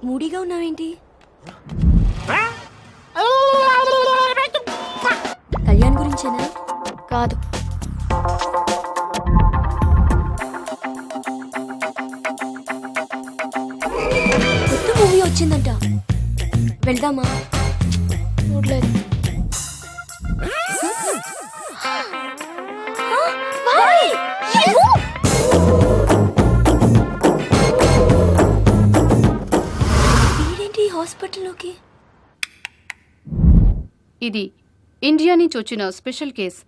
మూడీగా ఉన్నావేంటి? కళ్యాణ్ గురించేనా? కాదు. కొత్త మూవీ వచ్చిందంట, వెళ్దామా? చూడలేదు. హాస్పిటల్లోకి. ఇది ఇండియా నుంచి వచ్చిన స్పెషల్ కేస్.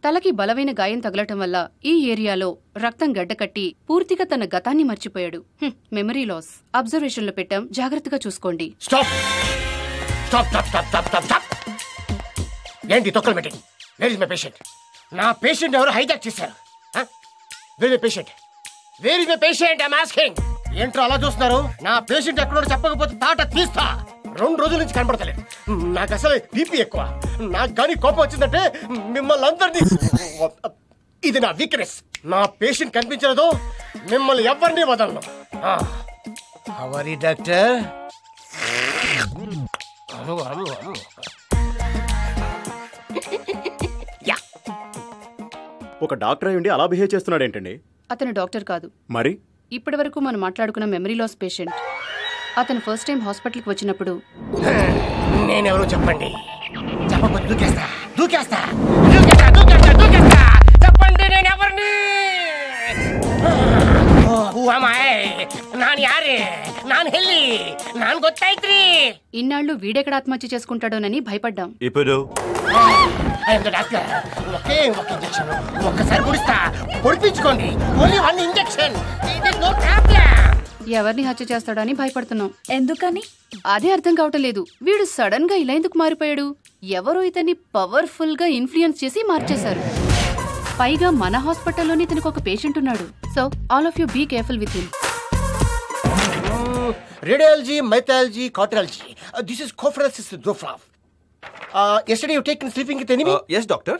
తలకి బలమైన గాయం తగలటం వల్ల ఈ ఏరియాలో రక్తం గడ్డకట్టి పూర్తిగా తన గతాన్ని మర్చిపోయాడు. Memory loss. అబ్జర్వేషన్ లో పెట్టాం, జాగ్రత్తగా చూసుకోండి. ఏంటి తొక్కలు meeting? Where is my patient? నా పేషెంట్ ఎవరు హైజాక్ చేశారు? Where is my patient? Where is my patient? I am asking. ఏంట్రా అలా చూస్తున్నారు? నా పేషెంట్ ఎక్కడో చెప్పకపోతే తాట తీస్తా. 2 రోజుల నుంచి కనబడతలేదు. నాకు అసలు బీపీ ఎక్కువ. నాకు కానీ కోపం వచ్చిందంటే మిమ్మల్ని అందరినీ, ఇది నా వీక్నెస్. నా పేషెంట్ కనిపించలేదు, మిమ్మల్ని ఎవరిని వదలను. హవరి డాక్టర్. ఒక డాక్టర్ అయ్యుండి అలా బిహేవ్ చేస్తున్నాడు ఏంటండి? అతను డాక్టర్ కాదు. మరి ఇప్పటి వరకు మనం మాట్లాడుకున్న మెమరీ లాస్ పేషెంట్. అతను ఫస్ట్ టైం హాస్పిటల్కి వచ్చినప్పుడు నేనెవరో చెప్పండి. చెప్పకపోతే దూకేస్తా. చెప్పండి నేనెవరిని? నాన్ యారే? నాన్ హెల్లి? నాన్ గొత్తైత్రి? ఇన్నాళ్ళు వీడెక్కడ ఆత్మహత్య చేసుకుంటాడోనని భయపడ్డాం. ఇప్పుడు డాక్టర్ ఒకే ఒక ఇంజెక్షన్, ఒక్కసారి పొడిస్తా. పొడిపించుకోండి. Only 1 injection. ఎవరిని హత్య చేస్తాడో అని భయపడుతున్నాం. ఎందుకని? అదే అర్థం కావటం లేదు. వీడు సడన్ గా ఇలా ఎందుకు మారిపోయాడు? ఎవరో ఇతన్ని పవర్ఫుల్ గా ఇన్ఫ్లుయెన్స్ చేసి మార్చేశారు. పైగా మన హాస్పిటల్లోనే ఇతనికి ఒక పేషెంట్ ఉన్నాడు. So all of you be careful with him. Radiology, mythology, cardiology. This is కోఫ్రాసిస్ డ్రోఫ్లావ్. Yesterday you taken sleeping with enemy? Yes, doctor.